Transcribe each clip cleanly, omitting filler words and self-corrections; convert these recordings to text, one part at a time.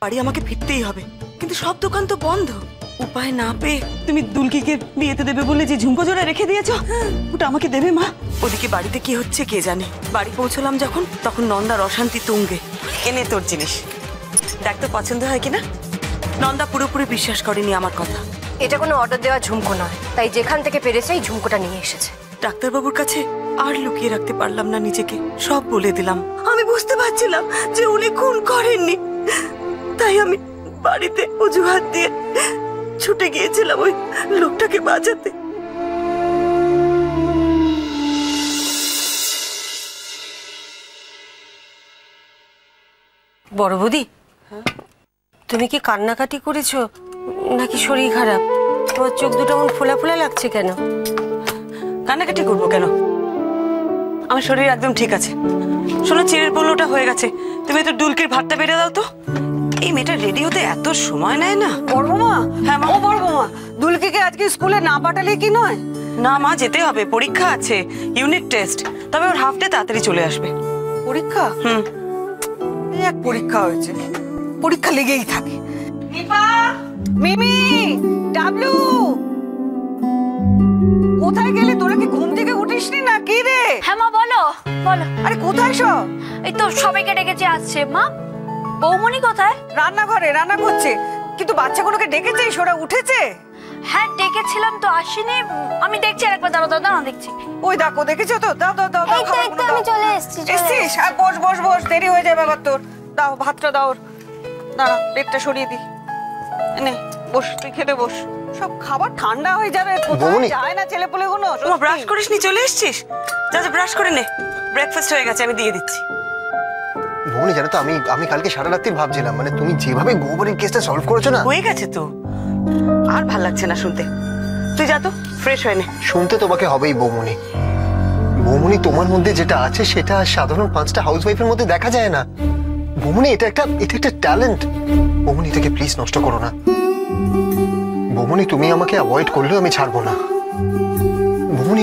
বাড়ি আমাকে ফিরতেই হবে, কিন্তু সব দোকান তো বন্ধ। উপায় না পেয়ে তুমি দুলকিকে বিয়েতে দেবে বলে যে ঝুমকো জোড়া রেখে দিয়েছো, ওটা আমাকে দেবে মা। ওদিকে বাড়িতে কি হচ্ছে কে জানে। বাড়ি পৌঁছলাম যখন, তখন নন্দার অশান্তি তুঙ্গে। এনে তোর জিনিস দেখ তো পছন্দ হয় কিনা। নন্দা পুরোপুরি বিশ্বাস করেনি আমার কথা। এটা কোনো অর্ডার দেওয়া ঝুমকো নয়, তাই যেখান থেকে পেরেছে এই ঝুমকোটা নিয়ে এসেছে। ডাক্তারবাবুর কাছে আর লুকিয়ে রাখতে পারলাম না নিজেকে, সব বলে দিলাম। আমি বুঝতে পারছিলাম যে উনি খুন করেননি, তাই আমি বাড়িতে অজুহাত দিয়ে ছুটে গিয়েছিলাম ওই লোকটাকে বাঁচাতে। বড় বৌদি, তুমি কি কান্নাকাটি করেছো নাকি শরীর খারাপ? তোমার চোখ দুটো এমন ফোলা ফোলা লাগছে কেন? কান্নাকাটি করবো কেন, আমার শরীর একদম ঠিক আছে। শোনো, চিড়ের পনেরোটা হয়ে গেছে, তুমি তো দুলকির ভাতটা বেড়ে দাও তো। এই মেয়েটা রেডি হতে এত সময় নেয় না। বড় বৌমা, হ্যাঁ মা। ও বড় বৌমা, দুলকিকে আজকে স্কুলে না পাঠালে কি নয়? না মা, যেতে হবে, পরীক্ষা আছে, ইউনিট টেস্ট। তবে ওর হাফ ডে তাড়াতাড়ি চলে আসবে। পরীক্ষা? এই এক পরীক্ষা হয়েছে, পরীক্ষা লেগেই থাকে। মিমি, ডাবলু, কোথায় গেলে? তোরা কি ঘুম থেকে উঠিসনি না কি রে? হ্যাঁ মা, বলো বলো। আরে কোথায় সব? এই তো সবাইকে ডেকেছে, আসছে। মা, বৌমনি কোথায়? রান্নাঘরে রান্না করছে। কিন্তু বাচ্চাগুলোকে ডেকেছিস, ওরা উঠেছে? হ্যাঁ ডেকেছিলাম তো, আসেনি। আমি দেখছি, আরেকবার দাঁড়াও দাঁড়াও দাঁড়াও, দেখছি। ওই দেখো, দেখেছো তো? দাও দাও দাও দাও, খাবারগুলো দাও। আমি চলে এসেছি। এসছিস? আর বস বস বস, দেরি হয়ে যাবে আবার তোর। দাও ভাতটা দাও ওর। দাঁড়া, প্লেটটা সরিয়ে দি। নে বস, তুই খেতে বস। সব খাবার ঠান্ডা হয়ে যাবে, কোথায় যায় না ছেলেপুলেগুলো। তোমার ব্রাশ করিসনি, চলে এসছিস? যা যা ব্রাশ করে নে, ব্রেকফাস্ট হয়ে গেছে, আমি দিয়ে দিচ্ছি। বৌনি, জানো তো আমি কালকে সারা রাত্রি ভাবছিলাম, মানে তুমি যেভাবে গৌবরীর কেসটা সলভ করেছো না, হয়ে গেছে তো, আর ভাল লাগছে না শুনতে। তুই যা তো, ফ্রেশ হয়ে নে। শুনতে তোমাকে হবেই বৌমনি। বৌমনি, তোমার মধ্যে যেটা আছে সেটা সাধারণ 5টা হাউসওয়াইফের মধ্যে দেখা যায় না। বৌমনি, এটা একটা ট্যালেন্ট। বৌমনি, এটাকে প্লিজ নষ্ট করো না। বৌমনি, তুমি আমাকে অ্যাভয়েড করলেও আমি ছাড়বো না। বৌমনি,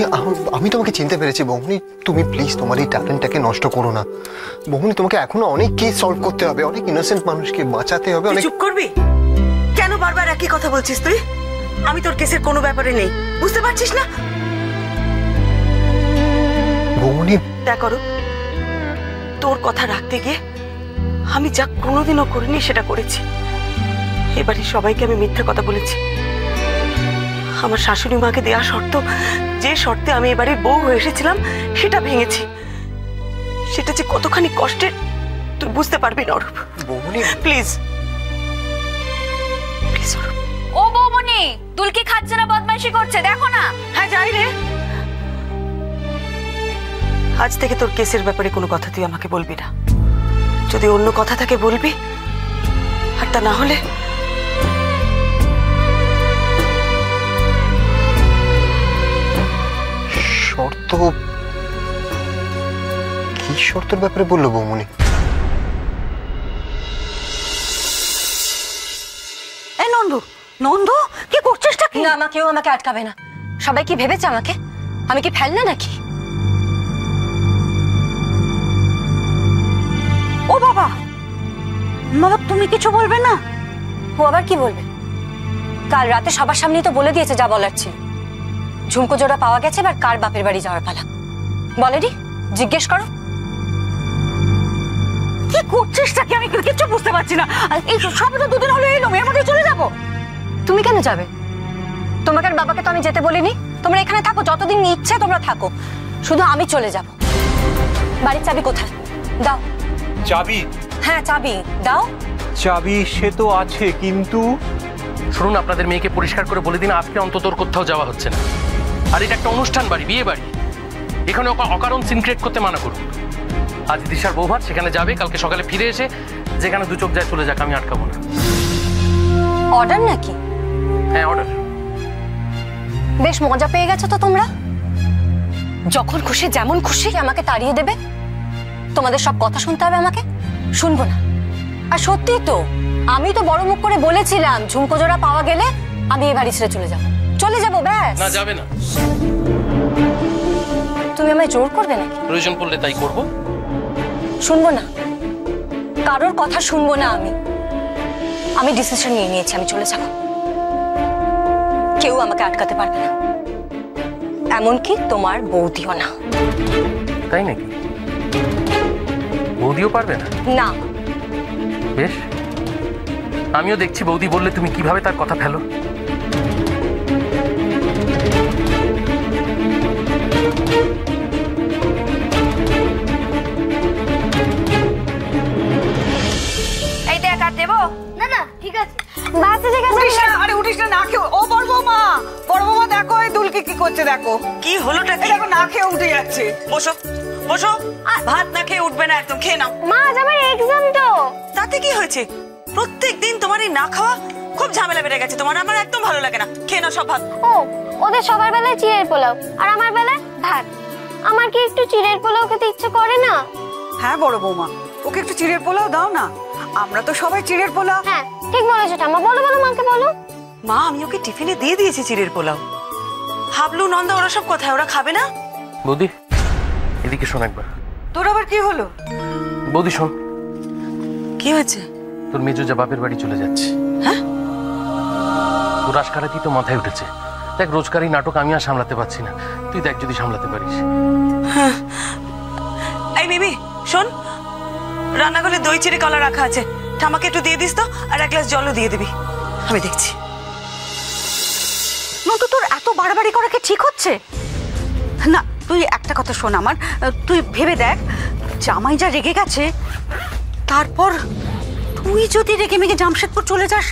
আমি তোমাকে চিনতে পেরেছি। বৌমনি, তুমি প্লিজ তোমার এই ট্যালেন্টটাকে নষ্ট করো না। বৌমনি, তোমাকে এখনো অনেক কেস সলভ করতে হবে, অনেক ইনোসেন্ট মানুষকে বাঁচাতে হবে। চুপ করবি? কেন বারবার একই কথা বলছিস তুই? আমি তোর কেসের কোনো ব্যাপারে নেই, বুঝতে পারছিস না? বৌমনি, দেখ করো, তোর কথা রাখতে গিয়ে আমি যা কোনোদিনও করিনি সেটা করেছি। এবারে সবাইকে আমি মিথ্যা কথা বলেছি। আমার শাশুড়ি মাকে দেয়া শর্ত, যে শর্তে আমি এবারে বউ হয়ে এসেছিলাম, সেটা ভেঙেছি। সেটা যে কতখানি কষ্টের তুই বুঝতে পারবি না অরূপ। বৌমনি, প্লিজ প্লিজ অরূপ। ও বৌমনি, দুলকি খাচ্ছে না, বদমাইশি করছে, দেখো না। হ্যাঁ যাই রে। আজ থেকে তোর কেসের ব্যাপারে কোনো কথা তুই আমাকে বলবি না। যদি অন্য কথা থাকে বলবি, আর তা না হলে শর্ত? কি শর্তের ব্যাপারে বললো বৌমনি? এই নন্দু, নন্দু, কি করছিস? না, কেউ আমাকে আটকাবে না। সবাই কি ভেবেছে আমাকে? আমি কি ফেলনা নাকি? ও বাবা, বাবা, তুমি কিছু বলবে না? ও আবার কি বলবে? কাল রাতে সবার সামনেই তো বলে দিয়েছে যা বলার ছিল। ঝুমকো জোড়া পাওয়া গেছে, এবার কার বাপের বাড়ি যাওয়ার পালা। বলেনি? জিজ্ঞেস করো। কি করছিস কি? আমি কিছু বুঝতে পারছি না। এই সব তো দুদিন হলো এলো, এর মধ্যে চলে যাবো? তুমি কেন যাবে? তোমাকে আর বাবাকে তো আমি যেতে বলিনি। তোমরা এখানে থাকো, যতদিন ইচ্ছে তোমরা থাকো, শুধু আমি চলে যাব। বাড়ির চাবি কোথায়? দাও। চাবি? হ্যাঁ চাবি দাও। চাবি সে তো আছে, কিন্তু শুনুন, আপনাদের মেয়েকে পরিষ্কার করে বলে দিন আজকে অন্তত কোথাও যাওয়া হচ্ছে না। আর এটা একটা অনুষ্ঠান বাড়ি, বিয়ে বাড়ি, এখানে অকারণ সিন ক্রিয়েট করতে মানা করুন। আজ দিশার বৌভাত, সেখানে যাবে, কালকে সকালে ফিরে এসে যেখানে দু চোখ যায় চলে যাক, আমি আটকাবো না। অর্ডার নাকি? হ্যাঁ অর্ডার। বেশ মজা পেয়ে গেছো তো তোমরা। যখন খুশি যেমন খুশি আমাকে তাড়িয়ে দেবে। তোমাদের সব কথা শুনতে হবে আমাকে? শুনবো না। আর সত্যি তো, আমি তো বড় মুখ করে বলেছিলাম ঝুমকো জোড়া পাওয়া গেলে আমি এই বাড়ি ছেড়ে চলে যাবো। ব্যাস। না যাবে না। তুমি আমায় জোর করবে নাকি? প্রয়োজন পড়লে তাই করব। শুনবো না, কারোর কথা শুনবো না। আমি ডিসিশন নিয়ে নিয়েছি, আমি চলে যাব। কেউ আমাকে আটকাতে পারবে না, এমনকি তোমার বৌদিও না। তাই নাকি? বৌদিও পারবে না? না। বেশ, আমিও দেখছি বৌদি বললে তুমি কিভাবে তার কথা ফেলো। এই দেখ আর দেবো না না ঠিক আছে বাস ঠিক আছে। উঠিস না, আরে উঠিস না, না খেয়ে। ও বড় বৌমা, বড় বৌমা দেখো এই দুলকি কি করছে, দেখো কি হলোটা এই কি? দেখো না খেয়ে উঠে যাচ্ছে। বসো বসো, ভাত না খেয়ে উঠবে না একদম, খেয়ে নাও। মা আজ আমার এক্সাম তো। তাতে কি হয়েছে? প্রত্যেকদিন তোমার এই না খাওয়া খুব ঝামেলা বেড়ে গেছে তোমার, আমার একদম ভালো লাগে না। খেয়ে নাও সব ভাত। ও ওদের সবার বেলায় চিড়ের পোলাও আর আমার বেলায় ভাত। আমার কি একটু চিড়ের পোলাও খেতে ইচ্ছে করে না? হ্যাঁ বড় বৌমা, ওকে একটু চিড়ের পোলাও দাও না। আমরা তো সবাই চিড়ের পোলাও। হ্যাঁ ঠিক বলেছো ঠাম্মা, বলো বলো মাকে বলো। মা আমি ওকে টিফিনে দিয়ে দিয়েছি চিড়ের পোলাও। হাবলু নন্দা ওরা সব কোথায়, ওরা খাবে না? বৌদি এদিকে শোন একবার। তোর আবার কি হলো? বৌদি শোন, কি হয়েছে? তোর মেজো যা বাপের বাড়ি চলে যাচ্ছে। হ্যাঁ? তোর আশকারাতি তো মাথায় উঠেছে। দেখ রোজকার এই নাটক আমি আর সামলাতে পারছি না, তুই দেখ যদি সামলাতে পারিস। এই বেবি শোন, রান্নাঘরে দই চিড়ে কলা রাখা আছে, ঠামাকে একটু দিয়ে দিস তো, আর এক গ্লাস জলও দিয়ে দিবি, আমি দেখছি। নতু তোর এত বাড়াবাড়ি করা কি ঠিক হচ্ছে? না তুই একটা কথা শোন আমার, তুই ভেবে দেখ জামাই যা রেগে গেছে, তারপর তুই যদি রেগে মেগে জামশেদপুর চলে যাস,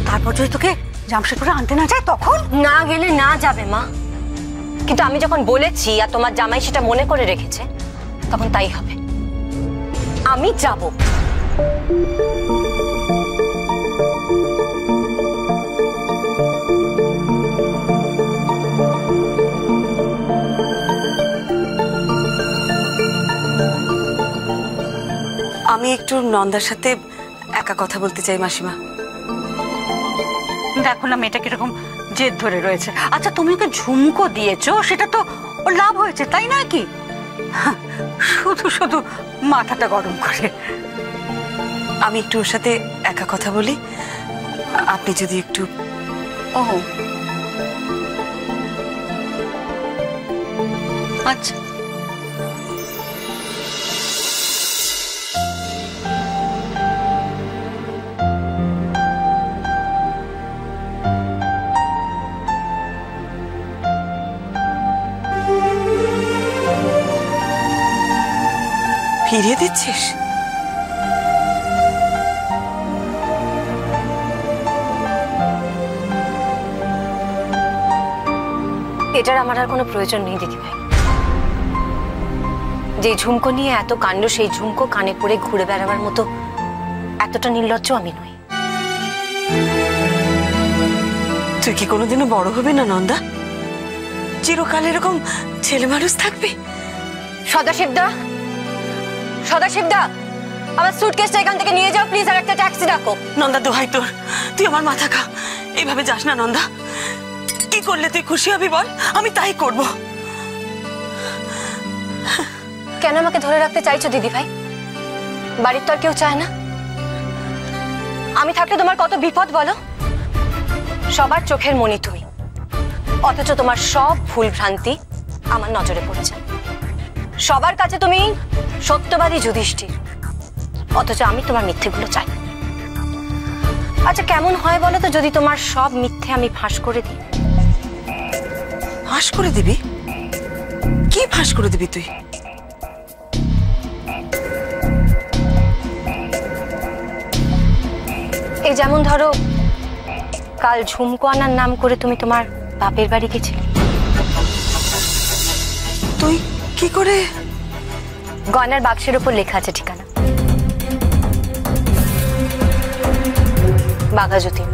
তারপর যদি তোকে জামশেদপুরে আনতে না যায় তখন? না গেলে না যাবে মা, কিন্তু আমি যখন বলেছি আর তোমার জামাই সেটা মনে করে রেখেছে, তখন তাই হবে। আমি যাব। আমি একটু নন্দার সাথে একা কথা বলতে চাই মাসিমা। দেখো না মেয়েটা কিরকম জেদ ধরে রয়েছে। আচ্ছা তুমি ওকে ঝুমকো দিয়েছো, সেটা তো ওর লাভ হয়েছে তাই নয় কি? শুধু শুধু মাথাটা গরম করে। আমি একটু ওর সাথে একা কথা বলি, আপনি যদি একটু। ও আচ্ছা ফিরিয়ে দিচ্ছিস? এটার আমার আর কোনো প্রয়োজন নেই দিদিভাই। যে ঝুমকো নিয়ে এত কাণ্ড, সেই ঝুমকো কানে পড়ে ঘুরে বেড়াবার মতো এতটা নির্লজ্জ আমি নই। তুই কি কোনোদিনও বড় হবে না নন্দা? চিরকাল এরকম ছেলে মানুষ থাকবে? সদাশিবদা, সদাশিবদা, আমার সুটকেসটা এখান থেকে নিয়ে যাও প্লিজ, আর একটা ট্যাক্সি ডাকো। নন্দা দোহাই তোর, তুই আমার মাথা খা, এইভাবে যাস না নন্দা। কি করলে তুই খুশি হবি বল, আমি তাই করব। কেন আমাকে ধরে রাখতে চাইছো দিদি ভাই? বাড়ির তো আর কেউ চায় না। আমি থাকলে তোমার কত বিপদ বলো। সবার চোখের মণি তুমি, অথচ তোমার সব ভুল ভ্রান্তি আমার নজরে পড়েছে। সবার কাছে তুমি সত্যবাদী যুধিষ্ঠির, অথচ আমি তোমার মিথ্যেগুলো চাই। আচ্ছা কেমন হয় বলো তো যদি তোমার সব মিথ্যে আমি ফাঁস করে দিই? ফাঁস করে দিবি? কি ফাঁস করে দিবি তুই? এই যেমন ধরো কাল ঝুমকো আনার নাম করে তুমি তোমার বাপের বাড়ি গেছিলে। তুই কি করে? গয়নার বাক্সের উপর লেখা আছে ঠিকানা, বাঘাযতীন।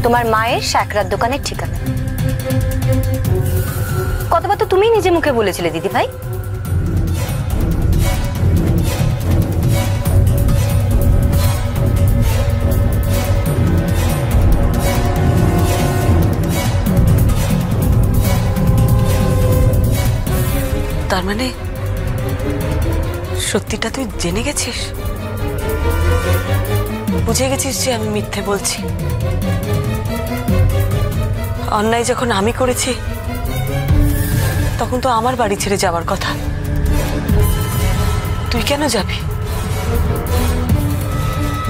তোমার মায়ের শ্যাকরার দোকানের ঠিকানা। কতবার তো তুমি নিজে মুখে বলেছিলে দিদি ভাই। তার মানে সত্যিটা তুই জেনে গেছিস, বুঝে গেছিস যে আমি মিথ্যে বলছি। অন্যায় যখন আমি করেছি তখন তো আমার বাড়ি ছেড়ে যাওয়ার কথা, তুই কেন যাবি?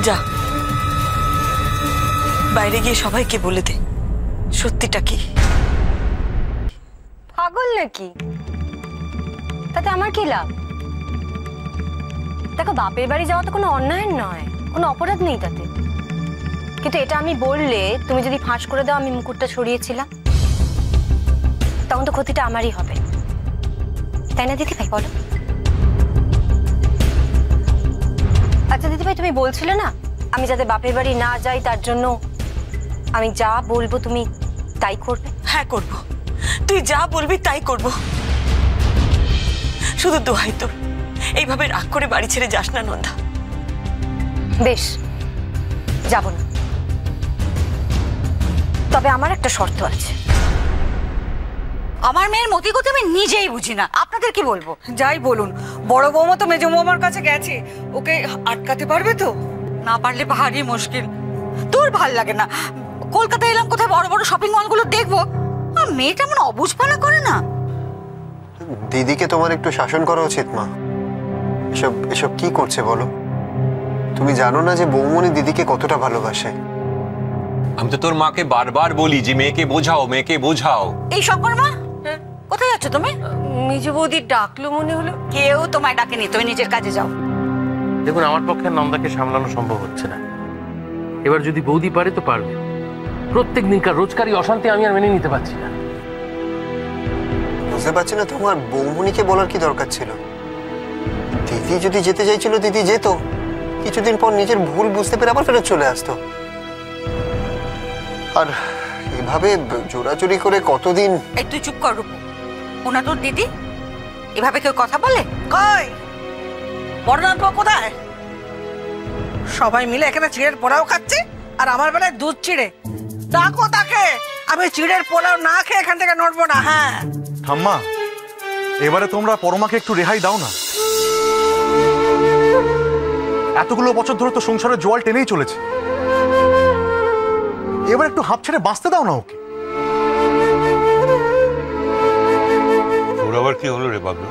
যা, বাইরে গিয়ে সবাইকে বলে দে সত্যিটা কি। পাগল নাকি? তাতে আমার কি লাভ? দেখো, বাপের বাড়ি যাওয়া তো কোনো অন্যায় নয়, কোনো অপরাধ নেই তাতে। কিন্তু এটা আমি বললে তুমি যদি ফাঁস করে দাও আমি মুকুটটা সরিয়েছিলাম, তখন তো ক্ষতিটা আমারই হবে, তাই না দিদি ভাই? বলো। আচ্ছা দিদি ভাই, তুমি বলছিলে না আমি যাতে বাপের বাড়ি না যাই তার জন্য আমি যা বলবো তুমি তাই করবে? হ্যাঁ করব, তুই যা বলবি তাই করব। শুধু দোহাই তোর, এইভাবে রাগ করে বাড়ি ছেড়ে যাস না নন্দা। বেশ, যাব না, তবে আমার একটা শর্ত আছে। আমার মেয়ের মতিগতি আমি নিজেই বুঝি না, আপনাদের কি বলবো? যাই বলুন, বড় বৌমা তো মেজো বৌমার কাছে গেছে, ওকে আটকাতে পারবে তো? না পারলে ভারী মুশকিল। তোর ভাল লাগে না? কলকাতায় এলাম, কোথায় বড় বড় শপিং মলগুলো দেখবো, মেয়েটা এমন অবুঝপানা করে না। দিদিকে তোমার একটু শাসন করা উচিত মা। এসব এসব কি করছে বলো? তুমি জানো না যে বৌমনি দিদিকে কতটা ভালোবাসে? আমি তো তোর মাকে বারবার বলি যে মেয়েকে বোঝাও, মেয়েকে বোঝাও। এই শঙ্কর মা, কোথায় যাচ্ছ তুমি? মেজো বৌদি ডাকলো মনে হলো। কেউ তোমায় ডাকেনি, তুমি নিজের কাজে যাও। দেখুন, আমার পক্ষে নন্দাকে সামলানো সম্ভব হচ্ছে না। এবার যদি বৌদি পারে তো পারবে। প্রত্যেক দিনকার রোজকারই অশান্তি আমি আর মেনে নিতে পারছি না। বুঝতে পারছি না তোমার বৌমনিকে বলার কি দরকার ছিল? দিদি যদি যেতে চাইছিল দিদি যেত, কিছুদিন পর নিজের ভুল বুঝতে পেরে আবার ফেরত চলে আসতো। আর এভাবে জোরাজুরি করে কতদিন? এই তুই চুপ কর রূপু, ওনা তোর দিদি? এভাবে কেউ কথা বলে? কই বড়নাথ কোথায়? সবাই মিলে এখানে চিড়ের পোলাও খাচ্ছে আর আমার বেলায় দুধ চিড়ে। ডাকো তাকে, আমি চিড়ের পোলাও না খেয়ে এখান থেকে নড়বো না। হ্যাঁ ঠাম্মা, এবারে তোমরা পরমাকে একটু রেহাই দাও না। এতগুলো বছর ধরে তো সংসারের জোয়াল টেনেই চলেছে, এবার একটু হাঁপ ছেড়ে বাঁচতে দাও না ওকে। ওর আবার কি হলো রে বাবলু?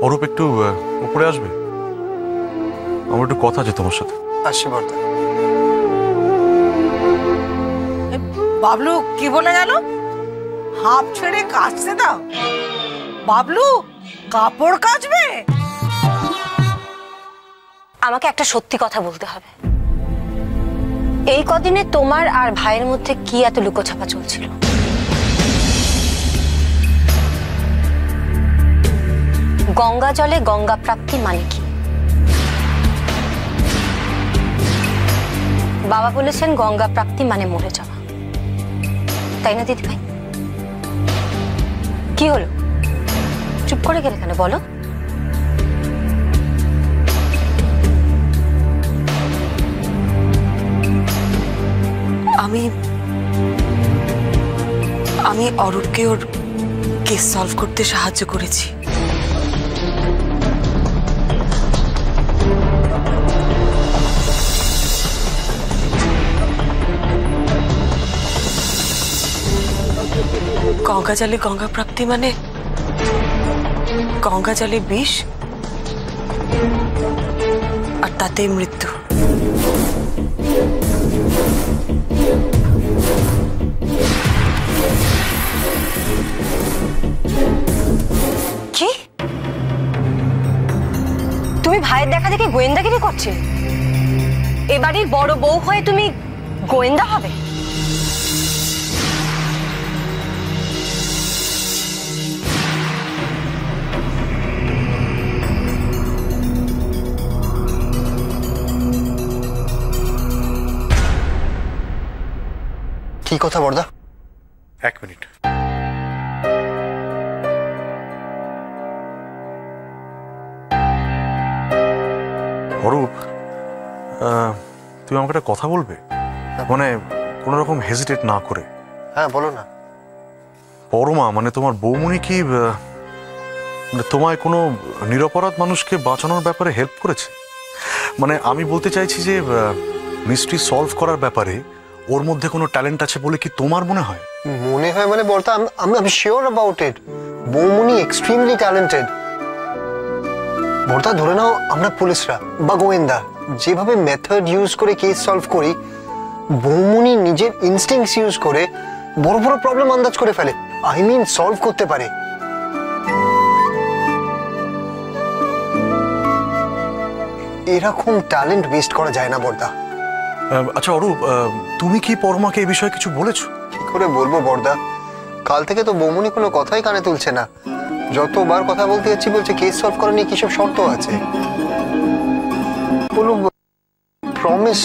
অরূপ একটু উপরে আসবে, আমার একটু কথা আছে তোমার সাথে। আসছি বর্দা। বাবলু কি বলে গেল? হাঁপ ছেড়ে কাচতে দাও? বাবলু কাপড় কাচবে? আমাকে একটা সত্যি কথা বলতে হবে। এই কদিনে তোমার আর ভাইয়ের মধ্যে কি এত লুকোছাপা চলছিল? গঙ্গা জলে গঙ্গা প্রাপ্তি মানে কি? বাবা বলেছেন গঙ্গা প্রাপ্তি মানে মরে যাওয়া, তাই না দিদি ভাই? কি হলো, চুপ করে গেলে কেন বলো? আমি অরূপকে ওর কেস সলভ করতে সাহায্য করেছি। গঙ্গা জলে গঙ্গা প্রাপ্তি মানে গঙ্গা জলে বিষ আর তাতে মৃত্যু। কি তুমি ভাইয়ের দেখা দেখে গোয়েন্দাগিরি করছিলে? এ বাড়ির বড় বউ হয়ে তুমি গোয়েন্দা হবে? কি কথা বর্দা? এক মিনিট। অরূপ, তুমি আমাকে একটা কথা বলবে? মানে কোনো রকম হেজিটেট না করে। হ্যাঁ বলো না। পরমা মানে তোমার বৌমনি কি মানে তোমায় কোনো নিরপরাধ মানুষকে বাঁচানোর ব্যাপারে হেল্প করেছে? মানে আমি বলতে চাইছি যে মিস্ট্রি সলভ করার ব্যাপারে ওর মধ্যে কোনো ট্যালেন্ট আছে বলে কি তোমার মনে হয়? মনে হয় মানে বর্তা, আমি শিওর অ্যাবাউট ইট। বৌমনি এক্সট্রিমলি ট্যালেন্টেড। বর্তা ধরে নাও আমরা পুলিশরা বা গোয়েন্দা যেভাবে মেথড ইউজ করে কেস সলভ করি, বৌমনি নিজের ইনস্টিংক্টস ইউজ করে বড় বড় প্রবলেম আন্দাজ করে ফেলে, আই মিন সলভ করতে পারে। এরকম ট্যালেন্ট ওয়েস্ট করা যায় না বর্দা। আচ্ছা অরূপ, তুমি কি পরমাকে এই বিষয়ে কিছু বলেছো? কি করে বলবো বর্দা, কাল থেকে তো বৌমনি কোনো কথাই কানে তুলছে না। যতবার কথা বলতে যাচ্ছি বলছে কেস সলভ করা নিয়ে কিসব শর্ত আছে, কোনো প্রমিস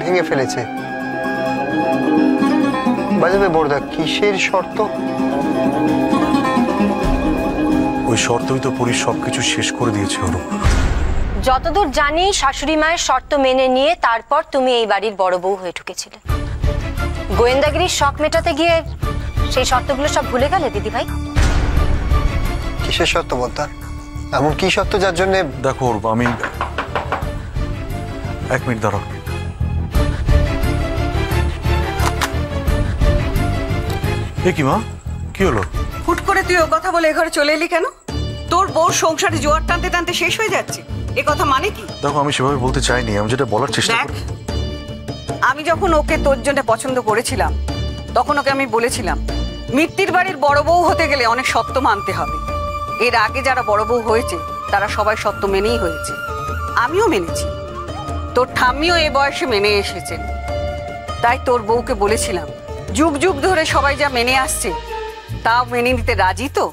ভেঙে ফেলেছে। বাজাবে বর্দা, কিসের শর্ত? ওই শর্তই তো পুলিশ সবকিছু শেষ করে দিয়েছে অরূপ। যতদূর জানি শাশুড়ি মায়ের শর্ত মেনে নিয়ে তারপর তুমি এই বাড়ির বড় বউ হয়ে ঢুকেছিলে। গোয়েন্দাগিরির শখ মেটাতে গিয়ে সেই শর্তগুলো সব ভুলে গেলে দিদি ভাই? কিসের শর্ত বর্দা? এমন কি শর্ত যার জন্য? দেখো অরূপ, আমি এক মিনিট দাঁড়াও। এ কি মা, কি হলো? হুট করে তুই ও কথা বলে এ ঘরে চলে এলি কেন? তোর বউর সংসারে জোয়ার টানতে টানতে শেষ হয়ে যাচ্ছে, এ কথা মানে কি? দেখো আমি সেভাবে বলতে চাইনি, আমি যেটা বলার চেষ্টা দেখ, করি। আমি যখন ওকে তোর জন্য পছন্দ করেছিলাম তখন ওকে আমি বলেছিলাম মিত্তির বাড়ির বড় বউ হতে গেলে অনেক সত্য মানতে হবে। এর আগে যারা বড় বউ হয়েছে তারা সবাই সত্য মেনেই হয়েছে, আমিও মেনেছি, তোর ঠাম্মিও এ বয়সে মেনে এসেছেন। তাই তোর বউকে বলেছিলাম যুগ যুগ ধরে সবাই যা মেনে আসছে তাও মেনে নিতে রাজি তো?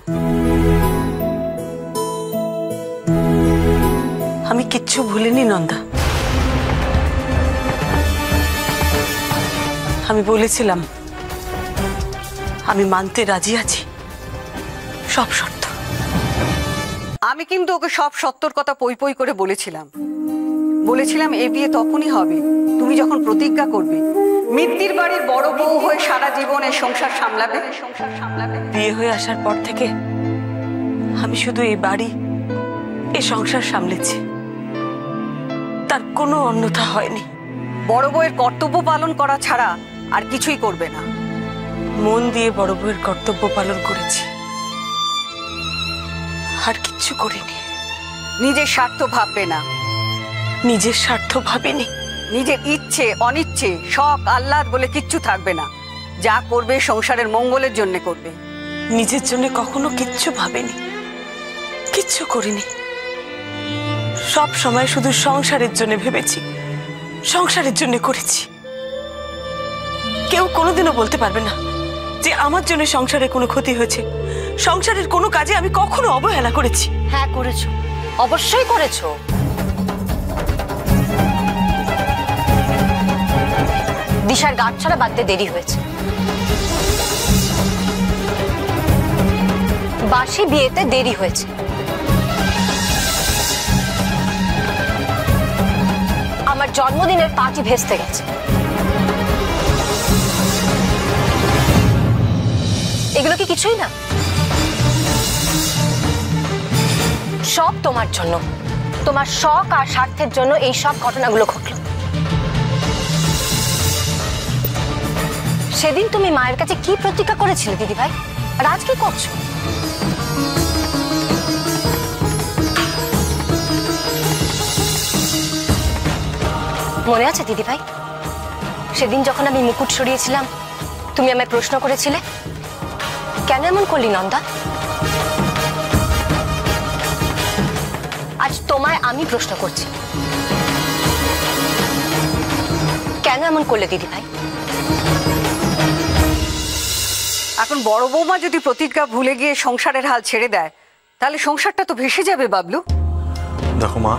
আমি কিচ্ছু ভুলিনি নন্দা। আমি বলেছিলাম আমি মানতে রাজি আছি সব শর্ত। আমি কিন্তু ওকে সব সত্যর কথা পই পই করে বলেছিলাম এ বিয়ে তখনই হবে তুমি যখন প্রতিজ্ঞা করবে মিত্তির বাড়ির বড় বউ হয়ে সারা জীবনে সংসার সামলাবে। বিয়ে হয়ে আসার পর থেকে আমি শুধু এই বাড়ি এ সংসার সামলেছি, তার কোনো অন্যথা হয়নি। বড় বউয়ের কর্তব্য পালন করা ছাড়া আর কিছুই করবে না। মন দিয়ে বড় বউয়ের কর্তব্য পালন করেছি, আর কিচ্ছু করিনি। নিজের স্বার্থ ভাববে না। নিজের স্বার্থ ভাবিনি। নিজের ইচ্ছে অনিচ্ছে শখ আহ্লাদ বলে কিচ্ছু থাকবে না। যা করবে সংসারের মঙ্গলের জন্য করবে। নিজের জন্য কখনো কিচ্ছু ভাবেনি, কিচ্ছু করিনি। সব সময় শুধু সংসারের জন্য ভেবেছি, সংসারের জন্য করেছি। কেউ কোনোদিনও বলতে পারবে না যে আমার জন্য সংসারে কোনো ক্ষতি হয়েছে। সংসারের কোনো কাজে আমি কখনো অবহেলা করেছি? হ্যাঁ করেছো, অবশ্যই করেছো। দিশার গাঁট ছাড়া বাঁধতে দেরি হয়েছে। বাসি বিয়েতে দেরি হয়েছে। আমার জন্মদিনের পার্টি ভেস্তে গেছে। এগুলো কি কিছুই না? সব তোমার জন্য, তোমার শখ আর স্বার্থের জন্য এই সব ঘটনাগুলো ঘটলো। সেদিন তুমি মায়ের কাছে কি প্রতিজ্ঞা করেছিলে দিদি ভাই, আর আজ কি করছো? মনে আছে দিদি ভাই, সেদিন যখন আমি মুকুট সরিয়েছিলাম তুমি আমায় প্রশ্ন করেছিলে কেন এমন করলি নন্দা? আজ তোমায় আমি প্রশ্ন করছি, কেন এমন করলে দিদি ভাই? এখন বড় বৌমা যদি প্রতিজ্ঞা ভুলে গিয়ে সংসারের হাল ছেড়ে দেয় তাহলে সংসারটা তো ভেসে যাবে বাবলু। দেখো মা,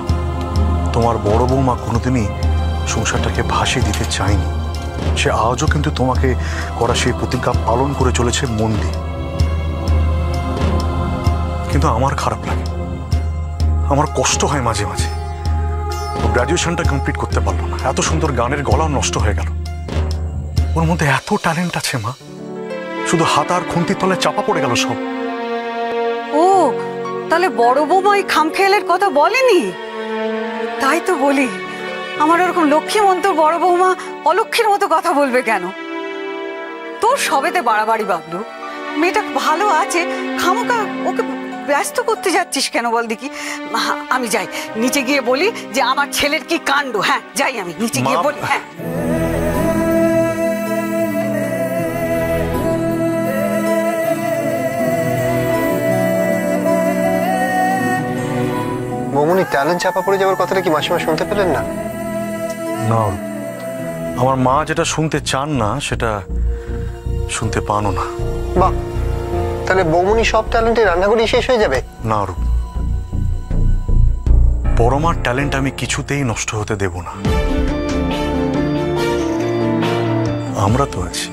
তোমার বড় বৌমা কোনোদিনই সংসারটাকে ভাসিয়ে দিতে চায়নি। সে আজও কিন্তু তোমাকে করা সেই প্রতিজ্ঞা পালন করে চলেছে মন দিয়ে। কিন্তু আমার খারাপ লাগে, আমার কষ্ট হয় মাঝে মাঝে। ও গ্র্যাজুয়েশনটা কমপ্লিট করতে পারলো না, এত সুন্দর গানের গলাও নষ্ট হয়ে গেল। ওর মধ্যে এত ট্যালেন্ট আছে মা, শুধু হাত আর খুন্তির তলায় চাপা পড়ে গেল সব। ও তাহলে বড় বৌমা ওই খামখেয়ালের কথা বলেনি? তাই তো বলি, আমার ওরকম লক্ষ্মী মন্তর বড় বৌমা অলক্ষ্মীর মতো কথা বলবে কেন? তোর সবেতে বাড়াবাড়ি বাবলু, মেয়েটা ভালো আছে, খামোকা ওকে ব্যস্ত করতে যাচ্ছিস কেন বল দেখি? আমি যাই, নিচে গিয়ে বলি যে আমার ছেলের কি কাণ্ড। হ্যাঁ যাই, আমি নিচে গিয়ে বলি। হ্যাঁ বৌমনি, ট্যালেন্ট চাপা পড়ে যাওয়ার কথাটা কি মাসিমা শুনতে পেলেন না? না, আমার মা যেটা শুনতে চান না সেটা শুনতে পানো না। বাহ, তাহলে বৌমনি সব ট্যালেন্টে রান্নাঘরেই শেষ হয়ে যাবে? না অরূপ, বড় মার ট্যালেন্ট আমি কিছুতেই নষ্ট হতে দেব না। আমরা তো আছি।